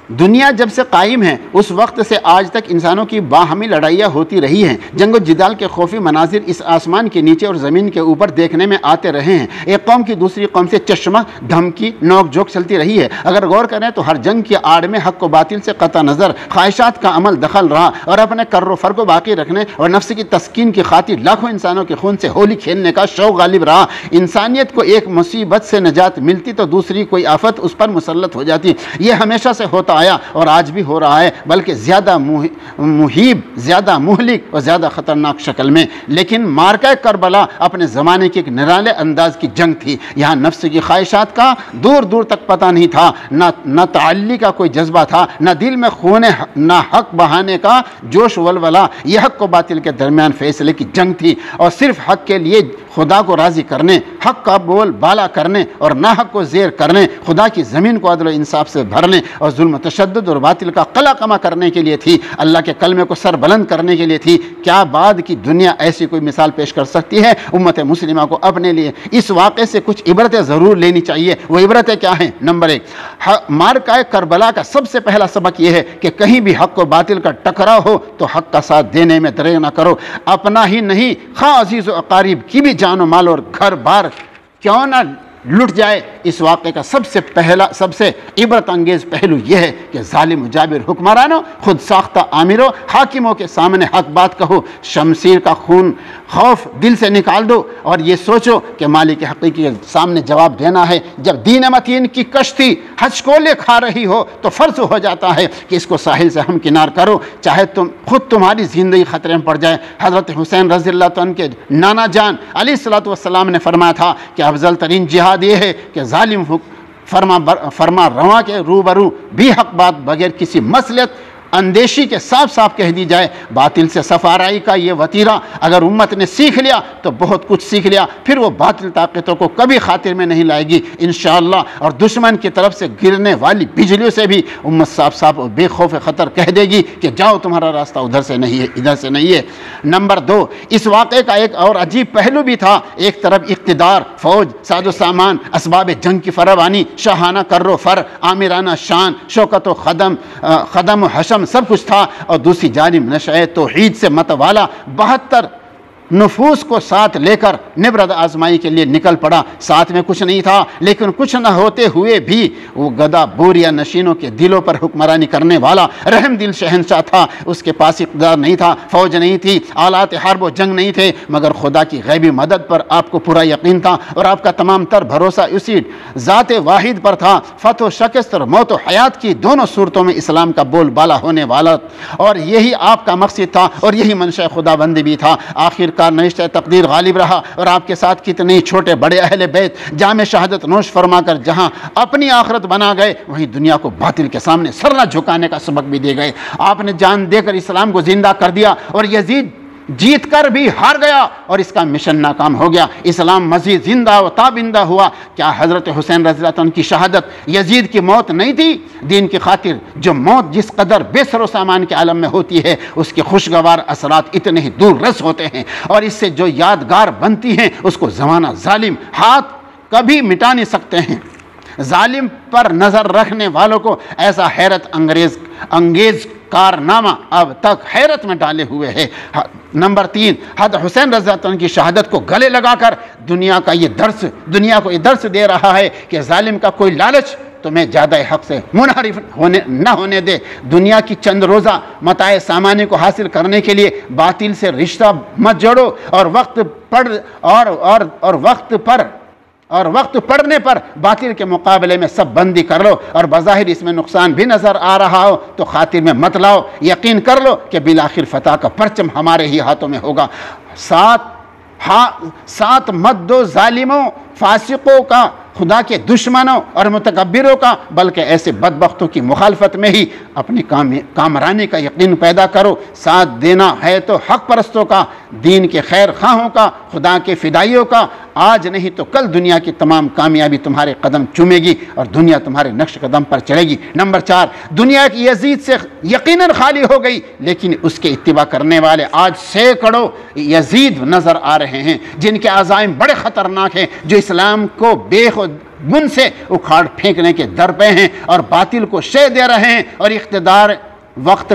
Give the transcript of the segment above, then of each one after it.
दुनिया जब से कायम है उस वक्त से आज तक इंसानों की बाहमी लड़ाइयाँ होती रही हैं। जंग जिदाल के खौफी मनाजिर इस आसमान के नीचे और ज़मीन के ऊपर देखने में आते रहे हैं। एक कौम की दूसरी कौम से चश्मा धमकी नोक झोंक चलती रही है। अगर गौर करें तो हर जंग की आड़ में हक़ व बातिल से कता नज़र ख्वाहिशात का अमल दखल रहा और अपने कर्रो फर को बाकी रखने और नफ्स की तस्कीन की खातिर लाखों इंसानों के खून से होली खेलने का शौक़ गालिब रहा। इंसानियत को एक मुसीबत से निजात मिलती तो दूसरी कोई आफत उस पर मुसल्लत हो जाती। यह हमेशा से होता आया और आज भी हो रहा है, बल्कि ज़्यादा मुहीब, ज़्यादा मुहलिक और ज़्यादा ख़तरनाक शक्ल में। लेकिन मार्का करबला अपने ज़माने की एक निराले अंदाज की जंग थी। यहाँ नफ्स की ख्वाहिशात का दूर दूर तक पता नहीं था, न ताल्ली का कोई जज्बा था, न दिल में खून न हक बहाने का जोश वलवला। यह हक व बातिल के दरमियान फैसले की जंग थी और सिर्फ हक के लिए खुदा को राज़ी करने, हक का बोल बाला करने और ना हक को ज़ेर करने, खुदा की ज़मीन को अदल इंसाफ से भरने और जुल्म तशद्दुद और बातिल का कला कमा करने के लिए थी। अल्लाह के कलमे को सर बुलंद करने के लिए थी। क्या बाद की दुनिया ऐसी कोई मिसाल पेश कर सकती है? उम्मत मुस्लिमा को अपने लिए इस वाक़े से कुछ इबरतें ज़रूर लेनी चाहिए। वो इबरतें क्या हैं? नंबर 1, मार्का करबला का सबसे पहला सबक यह है कि कहीं भी हक व बातिल का टकराव हो तो हक का साथ देने में दरेग ना करो। अपना ही नहीं, खा अजीज़ व अकारीब की भी जानो माल और घर बार क्यों ना लुट जाए। इस वाक़े का सबसे इबरत अंगेज़ पहलू यह है कि ज़ालिम जाबिर हुक्मरानों, खुद साख्ता आमिरों, हाकिमों के सामने हक बात कहो। शमशीर का खून खौफ दिल से निकाल दो और ये सोचो कि मालिक हक़ीक़ी के सामने जवाब देना है। जब दीन मतीन की कश्ती हचकोले खा रही हो तो फ़र्ज हो जाता है कि इसको साहिल से हम किनार करो, चाहे तुम्हारी ज़िंदगी ख़तरे में पड़ जाए। हज़रत हुसैन रज़ियल्लाहु अन्हु के नाना जान अलैहिस्सलातु वस्सलाम ने फरमाया था कि अफजल तरीन जिहाद ये है कि ज़ालिम फरमा रवा के रूबरू भी हक बात बगैर किसी मसलहत अंदेशी के साफ साफ कह दी जाए। बातिल से सफाराई का ये वतीरा अगर उम्मत ने सीख लिया तो बहुत कुछ सीख लिया, फिर वो बातिल ताकतों को कभी खातिर में नहीं लाएगी इंशाअल्लाह। और दुश्मन की तरफ से गिरने वाली बिजलियों से भी उम्मत साफ साफ और बेखौफ ख़तर कह देगी कि जाओ, तुम्हारा रास्ता उधर से नहीं है, इधर से नहीं है। नंबर 2, इस वाक़े का एक और अजीब पहलू भी था। एक तरफ इक़्तिदार, फ़ौज, साजो सामान, असबाब जंग की फरावानी, शाहाना कर्रो फर, आमिराना शान, शौकत ख़दम हशम सब कुछ था। और दूसरी जानिब नशे तौहीद से मतवाला 72 नफूस को साथ लेकर निबरत आजमाई के लिए निकल पड़ा। साथ में कुछ नहीं था, लेकिन कुछ न होते हुए भी वो गदा बोरिया नशीनों के दिलों पर हुक्मरानी करने वाला रहम दिल शहनशाह था। उसके पास इक़्तिदार नहीं था, फ़ौज नहीं थी, आलात हर्ब व जंग नहीं थे, मगर खुदा की गैबी मदद पर आपको पूरा यकीन था और आपका तमाम तर भरोसा उसी ज़ात वाहिद पर था। फ़तह शिकस्त और मौत व हयात की दोनों सूरतों में इस्लाम का बोलबाला होने वाला और यही आपका मकसद था और यही मंशा खुदाबंदी भी था। आखिर का नशिस्ते तकदीर गालिब रहा और आपके साथ कितने छोटे बड़े अहले बैत जामे शहादत नोश फरमाकर जहां अपनी आखिरत बना गए, वहीं दुनिया को बातिल के सामने सर न झुकाने का सबक भी दे गए। आपने जान देकर इस्लाम को जिंदा कर दिया और यजीद जीत कर भी हार गया और इसका मिशन नाकाम हो गया। इस्लाम मजीद जिंदा व ताबिंदा हुआ। क्या हज़रत हुसैन रज़ियल्लाहु अन्हु की शहादत यजीद की मौत नहीं थी? दीन की खातिर जो मौत जिस कदर बेसरो सामान के आलम में होती है, उसके खुशगवार असरात इतने ही दूर रस होते हैं और इससे जो यादगार बनती हैं उसको ज़माना ज़ालिम हाथ कभी मिटा नहीं सकते हैं। जालिम पर नज़र रखने वालों को ऐसा हैरत अंगेज़ कारनामा अब तक हैरत में डाले हुए है। नंबर 3, हज़रत हुसैन रज़ियल्लाहु अन्हु की शहादत को गले लगाकर दुनिया को ये दर्स दे रहा है कि जालिम का कोई लालच तुम्हें ज़्यादा हक़ से मुनहरिफ न होने दे। दुनिया की चंद रोज़ा मताए सामाने को हासिल करने के लिए बातिल से रिश्ता मत जोड़ो और वक्त पड़ने पर बातिल के मुकाबले में सब बंदी कर लो और बज़ाहिर इसमें नुकसान भी नज़र आ रहा हो तो खातिर में मत लाओ। यकीन कर लो कि बिलाखिर फतह का परचम हमारे ही हाथों में होगा। साथ मत दो जालिमों, फासिकों का, खुदा के दुश्मनों और मुतकब्बिरों का, बल्कि ऐसे बदबख्तों की मुखालफत में ही अपनी कामरानी का यकीन पैदा करो। साथ देना है तो हक परस्तों का, दीन के खैर खाहों का, खुदा के फिदाइयों का। आज नहीं तो कल दुनिया की तमाम कामयाबी तुम्हारे कदम चूमेगी और दुनिया तुम्हारे नक्श कदम पर चलेगी। नंबर 4, दुनिया की यजीद से यकीनन खाली हो गई, लेकिन उसके इत्तिबा करने वाले आज सैकड़ों यजीद नज़र आ रहे हैं जिनके अज़ाइम बड़े ख़तरनाक हैं, जो इस्लाम को बुन से उखाड़ फेंकने के दर पे हैं और बातिल को शे दे रहे हैं और इख्तिदार वक्त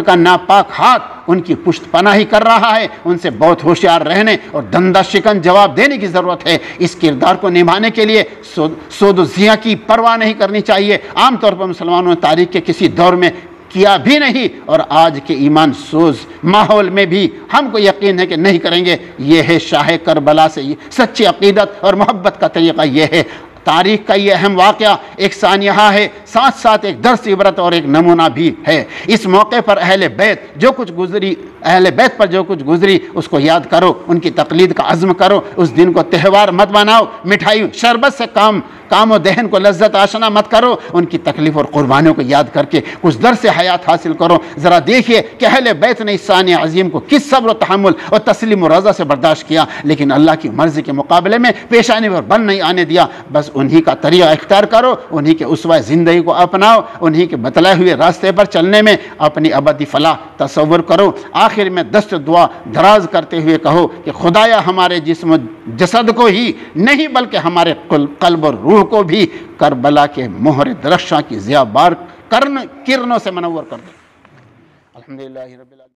का नापाक हाथ उनकी पुष्ट पनाही कर रहा है। उनसे बहुत होशियार रहने और धंधा शिकन जवाब देने की ज़रूरत है। इस किरदार को निभाने के लिए सोदजिया की परवाह नहीं करनी चाहिए। आमतौर पर मुसलमानों ने तारीख के किसी दौर में किया भी नहीं और आज के ईमान सोज माहौल में भी हमको यकीन है कि नहीं करेंगे। ये है शाह करबला से सच्ची अकीदत और मोहब्बत का तरीक़ा। ये है तारीख का ये अहम वाक़या एक सानिहा है, साथ साथ एक दर्स इबरत और एक नमूना भी है। इस मौके पर अहले बैत पर जो कुछ गुजरी उसको याद करो, उनकी तकलीद का अज़्म करो। उस दिन को त्यौहार मत बनाओ, मिठाई शरबत से काम व दहन को लज्जत आशना मत करो। उनकी तकलीफ़ और कुर्बानियों को याद करके कुछ दर्स हयात हासिल करो। ज़रा देखिए कि अहले बैत ने इस सानिया अज़ीम को किस सब्र तहम्मुल और तस्लीम व रज़ा से बर्दाश्त किया, लेकिन अल्लाह की मर्ज़ी के मुकाबले में पेशानी पर बल नहीं आने दिया। बस उन्हीं का तरीक़ा इख्तियार करो, उन्हीं के उसवा ज़िंदगी को अपनाओ, उन्हीं के बतलाए हुए रास्ते पर चलने में अपनी अबदी फलाह तसव्वुर करो। आखिर में दस्त दुआ दराज करते हुए कहो कि खुदाया हमारे जिस्म जसद को ही नहीं बल्कि हमारे कल्ब और रूह को भी करबला के मोहर दरख्शां की ज़ियाबार किरणों से मनव्वर कर दे। अल्हम्दुलिल्लाह रब्बिल आलमीन।